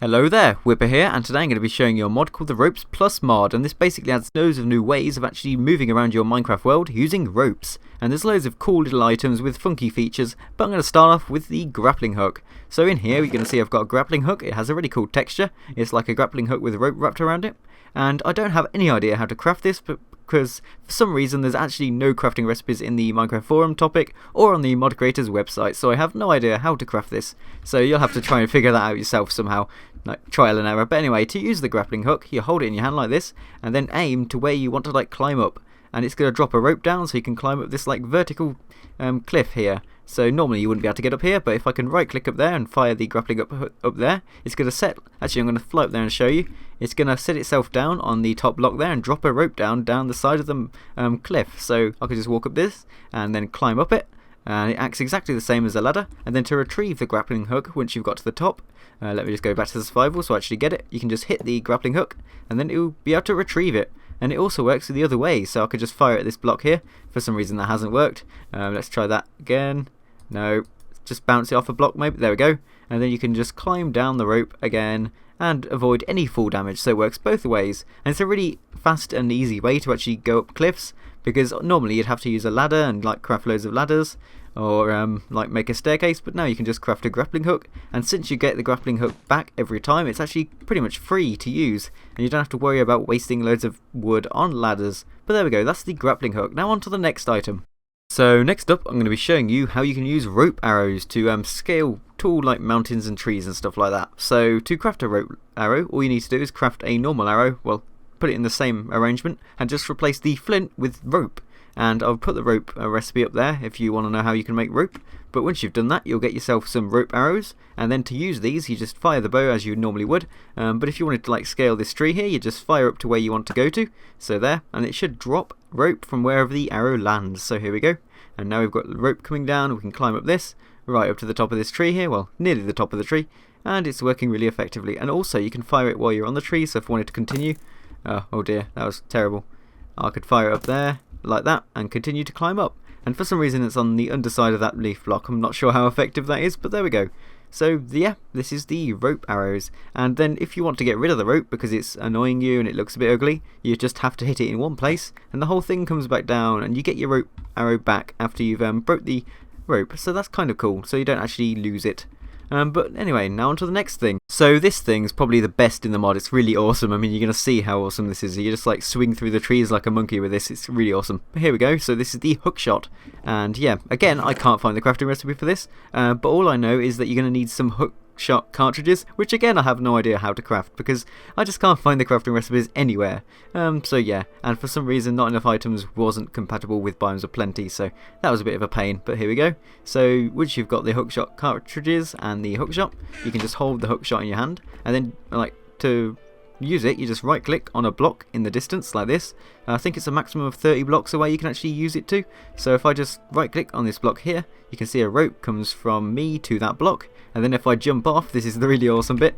Hello there, Whipper here, and today I'm going to be showing you a mod called the Ropes Plus mod, and this basically adds loads of new ways of actually moving around your Minecraft world using ropes. And there's loads of cool little items with funky features, but I'm going to start off with the grappling hook. So in here you're going to see I've got a grappling hook. It has a really cool texture. It's like a grappling hook with a rope wrapped around it. And I don't have any idea how to craft this, but because for some reason there's actually no crafting recipes in the Minecraft forum topic or on the mod creators website, so I have no idea how to craft this. So you'll have to try and figure that out yourself somehow, like trial and error. But anyway, to use the grappling hook, you hold it in your hand like this and then aim to where you want to like climb up, and it's going to drop a rope down so you can climb up this like vertical cliff here. So normally you wouldn't be able to get up here, but if I can right click up there and fire the grappling up there, it's going to set, actually I'm going to fly up there and show you, it's going to set itself down on the top block there and drop a rope down the side of the cliff. So I could just walk up this and then climb up it, and it acts exactly the same as a ladder. And then to retrieve the grappling hook once you've got to the top, let me just go back to the survival so I actually get it, you can just hit the grappling hook and then it will be able to retrieve it. And it also works the other way, so I could just fire at this block here. For some reason that hasn't worked. Let's try that again. No, just bounce it off a block maybe. There we go. And then you can just climb down the rope again and avoid any fall damage, so it works both ways. And it's a really fast and easy way to actually go up cliffs, because normally you'd have to use a ladder and like craft loads of ladders or like make a staircase, but now you can just craft a grappling hook. And since you get the grappling hook back every time, it's actually pretty much free to use and you don't have to worry about wasting loads of wood on ladders. But there we go, that's the grappling hook. Now on to the next item. So next up I'm going to be showing you how you can use rope arrows to scale tall like mountains and trees and stuff like that. So to craft a rope arrow, all you need to do is craft a normal arrow, well, put it in the same arrangement and just replace the flint with rope. And I'll put the rope recipe up there if you want to know how you can make rope. But once you've done that, you'll get yourself some rope arrows, and then to use these you just fire the bow as you normally would. But if you wanted to like scale this tree here, you just fire up to where you want to go to, so there, and it should drop rope from wherever the arrow lands. So here we go, and now we've got the rope coming down. We can climb up this right up to the top of this tree here, well, nearly the top of the tree, and it's working really effectively. And also you can fire it while you're on the tree, so if I wanted to continue, oh dear, that was terrible, I could fire it up there like that and continue to climb up. And for some reason it's on the underside of that leaf block. I'm not sure how effective that is, but there we go. So yeah, this is the rope arrows. And then if you want to get rid of the rope because it's annoying you and it looks a bit ugly, you just have to hit it in one place and the whole thing comes back down and you get your rope arrow back after you've broke the rope. So that's kind of cool, so you don't actually lose it. But anyway, now on to the next thing. So this thing's probably the best in the mod. It's really awesome. I mean, you're going to see how awesome this is. You just like swing through the trees like a monkey with this. It's really awesome. But here we go. So this is the hook shot. And yeah, again, I can't find the crafting recipe for this. But all I know is that you're going to need some hook shot cartridges, which again I have no idea how to craft because I just can't find the crafting recipes anywhere. So yeah, and for some reason not enough items wasn't compatible with Biomes of Plenty, so that was a bit of a pain, but here we go. So once you've got the hookshot cartridges and the hookshot, you can just hold the hookshot in your hand, and then like to use it you just right click on a block in the distance like this. I think it's a maximum of 30 blocks away you can actually use it to. So if I just right click on this block here, you can see a rope comes from me to that block, and then if I jump off, this is the really awesome bit,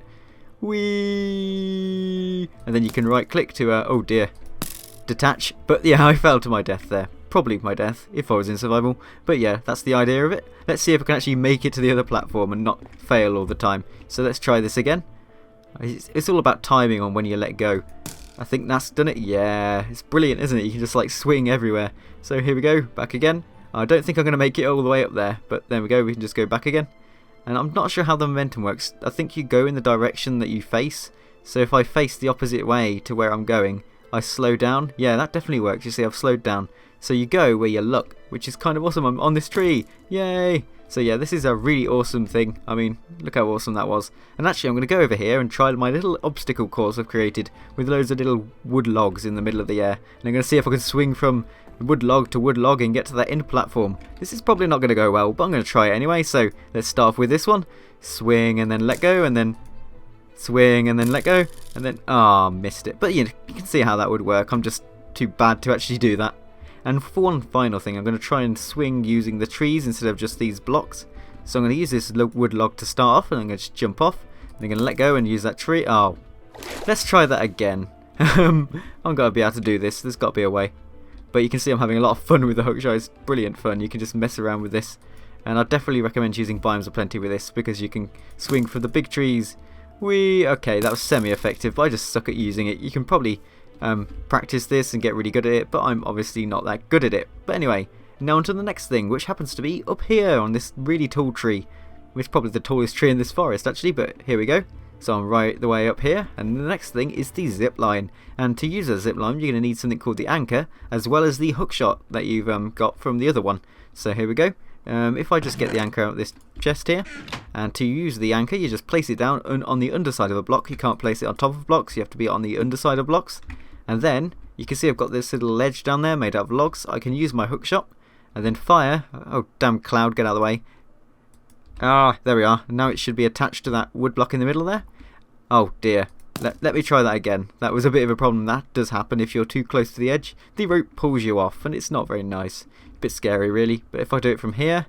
whee, and then you can right click to oh dear, detach. But yeah, I fell to my death there, probably my death if I was in survival, but yeah, that's the idea of it. Let's see if I can actually make it to the other platform and not fail all the time. So let's try this again. It's all about timing on when you let go. I think that's done it. Yeah, it's brilliant, isn't it? You can just like swing everywhere. So here we go, back again. I don't think I'm going to make it all the way up there, but there we go, we can just go back again. And I'm not sure how the momentum works. I think you go in the direction that you face. So if I face the opposite way to where I'm going, I slow down. Yeah, that definitely works. You see, I've slowed down. So you go where you look, which is kind of awesome. I'm on this tree. Yay! So yeah, this is a really awesome thing. I mean, look how awesome that was. And actually I'm going to go over here and try my little obstacle course I've created with loads of little wood logs in the middle of the air. And I'm going to see if I can swing from wood log to wood log and get to that end platform. This is probably not going to go well, but I'm going to try it anyway. So let's start off with this one. Swing and then let go, and then swing and then let go, and then missed it. But you can see how that would work. I'm just too bad to actually do that. And for one final thing, I'm going to try and swing using the trees instead of just these blocks. So I'm going to use this wood log to start off, and I'm going to just jump off. And I'm going to let go and use that tree. Oh, let's try that again. I'm going to be able to do this. There's got to be a way. But you can see I'm having a lot of fun with the hookshot. It's brilliant fun. You can just mess around with this. And I definitely recommend using Biomes of Plenty with this, because you can swing from the big trees Okay, that was semi-effective, but I just suck at using it. You can probably practice this and get really good at it, but I'm obviously not that good at it. But anyway, now on to the next thing, which happens to be up here on this really tall tree. It's probably the tallest tree in this forest actually, but here we go. So I'm right the way up here, and the next thing is the zip line. And to use a zip line, you're going to need something called the anchor, as well as the hook shot that you've got from the other one. So here we go. If I just get the anchor out of this chest here, and to use the anchor, you just place it down on the underside of a block. You can't place it on top of blocks, you have to be on the underside of blocks. And then, you can see I've got this little ledge down there made out of logs. I can use my hook shot, and then fire. Oh, damn cloud, get out of the way. Ah, there we are. Now it should be attached to that wood block in the middle there. Oh dear. Let me try that again. That was a bit of a problem. That does happen if you're too close to the edge. The rope pulls you off, and it's not very nice. A bit scary, really. But if I do it from here,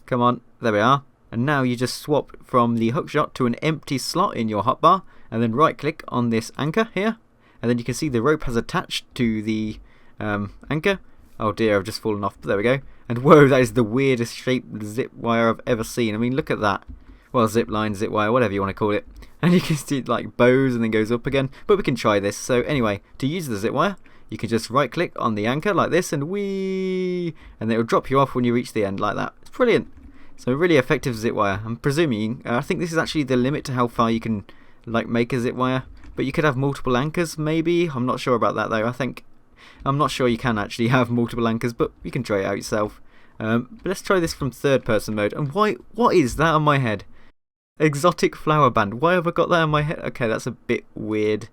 come on, there we are. And now you just swap from the hook shot to an empty slot in your hotbar, and then right click on this anchor here, and then you can see the rope has attached to the anchor. Oh dear, I've just fallen off, but there we go. And whoa, that is the weirdest shaped zip wire I've ever seen. I mean, look at that. Well, zip line, zip wire, whatever you want to call it. And you can see it like bows and then goes up again. But we can try this. So anyway, to use the zip wire, you can just right click on the anchor like this and whee! And it will drop you off when you reach the end like that. It's brilliant. So a really effective zip wire. I'm presuming, I think this is actually the limit to how far you can like make a zip wire. But you could have multiple anchors maybe. I'm not sure about that though. I'm not sure you can actually have multiple anchors, but you can try it out yourself. But let's try this from third person mode. And what is that on my head? Exotic flower band. Why have I got that on my head? Okay, that's a bit weird.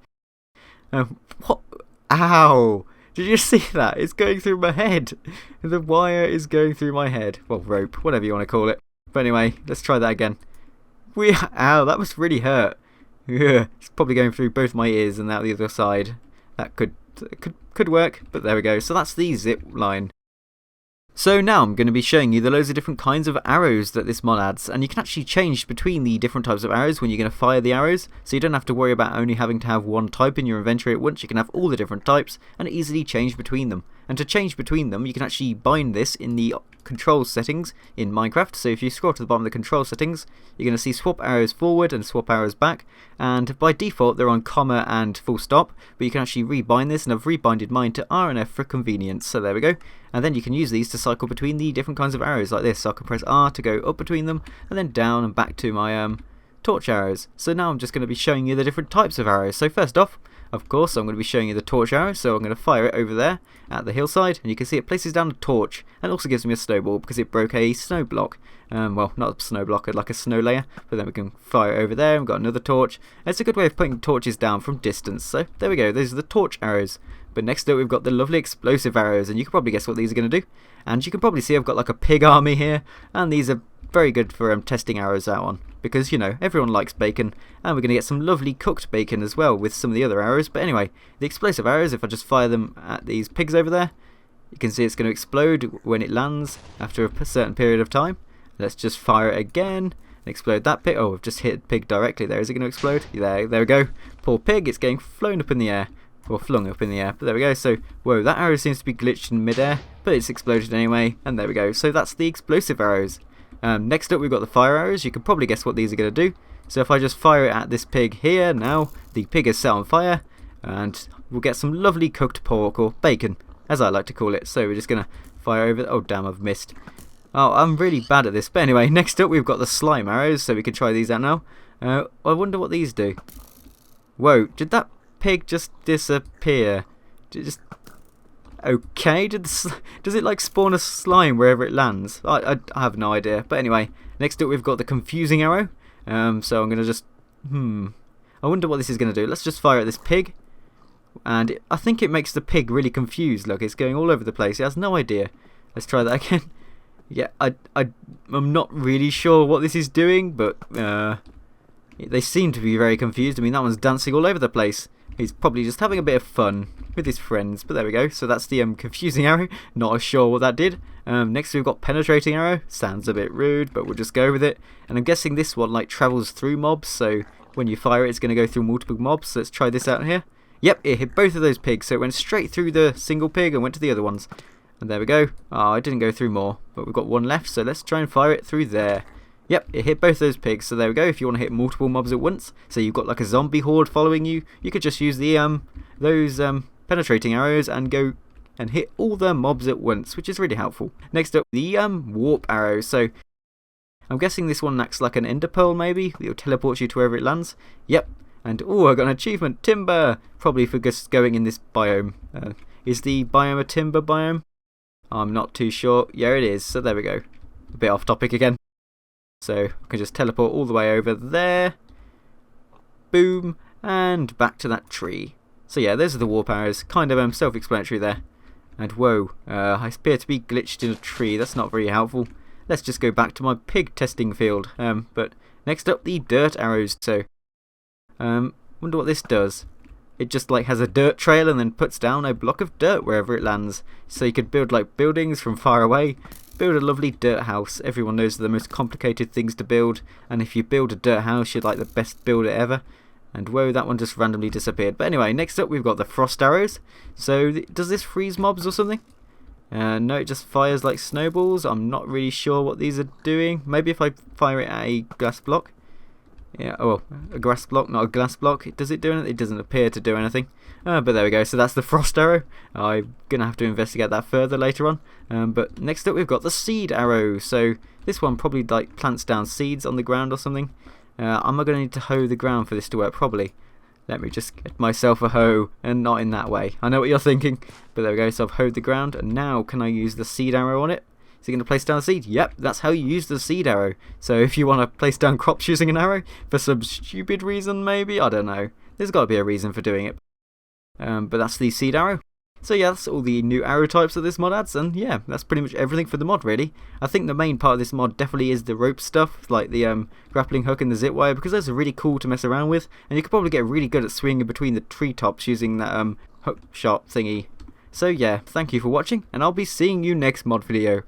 What? Ow! Did you see that? It's going through my head. The wire is going through my head. Well, rope, whatever you want to call it. But anyway, let's try that again. Ow, that must really hurt. It's probably going through both my ears and out the other side. That could work, but there we go. So that's the zip line. So now I'm going to be showing you the loads of different kinds of arrows that this mod adds, and you can actually change between the different types of arrows when you're going to fire the arrows, so you don't have to worry about only having to have one type in your inventory at once. You can have all the different types and easily change between them. And to change between them, you can actually bind this in the control settings in Minecraft. So if you scroll to the bottom of the control settings, you're going to see swap arrows forward and swap arrows back, and by default they're on comma and full stop, but you can actually rebind this, and I've rebinded mine to R and F for convenience. So there we go. And then you can use these to cycle between the different kinds of arrows like this. So I can press R to go up between them, and then down and back to my torch arrows. So now I'm just going to be showing you the different types of arrows. So first off, of course, I'm going to be showing you the torch arrow. So I'm going to fire it over there at the hillside, and you can see it places down a torch, and also gives me a snowball because it broke a snow block. Well, not a snow block, like a snow layer. But then we can fire it over there, and we've got another torch. And it's a good way of putting torches down from distance. So there we go, those are the torch arrows. But next up we've got the lovely explosive arrows, and you can probably guess what these are going to do. And you can probably see I've got like a pig army here, and these are very good for testing arrows out on, because you know everyone likes bacon, and we're going to get some lovely cooked bacon as well with some of the other arrows. But anyway, the explosive arrows, if I just fire them at these pigs over there, you can see it's going to explode when it lands after a certain period of time. Let's just fire it again and explode that pig. Oh, I've just hit pig directly there. Is it going to explode? There we go. Poor pig, it's getting flown up in the air. Or flung up in the air, but there we go. So, whoa, that arrow seems to be glitched in midair, but it's exploded anyway, and there we go. So that's the explosive arrows. Next up we've got the fire arrows. You can probably guess what these are going to do. So if I just fire it at this pig here, now the pig is set on fire, and we'll get some lovely cooked pork, or bacon, as I like to call it. So we're just going to fire over. Oh damn, I've missed. Oh, I'm really bad at this. But anyway, next up we've got the slime arrows, so we can try these out now. I wonder what these do. Whoa, did that pig just disappear? Okay, does it like spawn a slime wherever it lands? I have no idea. But anyway, next up we've got the confusing arrow. So I'm gonna just I wonder what this is gonna do. Let's just fire at this pig, and I think it makes the pig really confused. Look, it's going all over the place. It has no idea. Let's try that again. Yeah, I'm not really sure what this is doing, but they seem to be very confused. I mean, that one's dancing all over the place. He's probably just having a bit of fun with his friends, but there we go. So that's the confusing arrow. Not sure what that did. Next we've got penetrating arrow. Sounds a bit rude, but we'll just go with it. And I'm guessing this one like travels through mobs, so when you fire it, it's going to go through multiple mobs. So let's try this out here. Yep, it hit both of those pigs, so it went straight through the single pig and went to the other ones. And there we go. Oh, it didn't go through more, but we've got one left, so let's try and fire it through there. Yep, it hit both those pigs, so there we go. If you want to hit multiple mobs at once, so you've got like a zombie horde following you, you could just use the those penetrating arrows and go and hit all the mobs at once, which is really helpful. Next up, the warp arrow. So I'm guessing this one acts like an ender pearl maybe. It'll teleport you to wherever it lands. Yep. And oh, I got an achievement, timber! Probably for just going in this biome. Is the biome a timber biome? I'm not too sure. Yeah, it is. So there we go. A bit off topic again. So I can just teleport all the way over there. Boom. And back to that tree. So yeah, those are the warp arrows. Kind of self-explanatory there. And whoa, I appear to be glitched in a tree. That's not very helpful. Let's just go back to my pig testing field. But next up, the dirt arrows. So, wonder what this does. It just like has a dirt trail and then puts down a block of dirt wherever it lands. So you could build like buildings from far away. Build a lovely dirt house. Everyone knows they're the most complicated things to build. And if you build a dirt house, you're like the best builder ever. And whoa, that one just randomly disappeared. But anyway, next up we've got the frost arrows. So does this freeze mobs or something? No, it just fires like snowballs. I'm not really sure what these are doing. Maybe if I fire it at a glass block. Yeah, oh, a grass block, not a glass block. Does it do anything? It doesn't appear to do anything. But there we go. So that's the frost arrow. I'm going to have to investigate that further later on. But next up we've got the seed arrow. So this one probably like plants down seeds on the ground or something. Am I going to need to hoe the ground for this to work? Probably. Let me just get myself a hoe, and not in that way. I know what you're thinking, but there we go. So I've hoed the ground, and now can I use the seed arrow on it? Is it going to place down a seed? Yep, that's how you use the seed arrow. So if you want to place down crops using an arrow, for some stupid reason maybe, I don't know. There's got to be a reason for doing it. But that's the seed arrow. So yeah, that's all the new arrow types that this mod adds, and yeah, that's pretty much everything for the mod really. I think the main part of this mod definitely is the rope stuff, like the grappling hook and the zip wire, because those are really cool to mess around with, and you could probably get really good at swinging between the treetops using that hook shot thingy. So yeah, thank you for watching, and I'll be seeing you next mod video.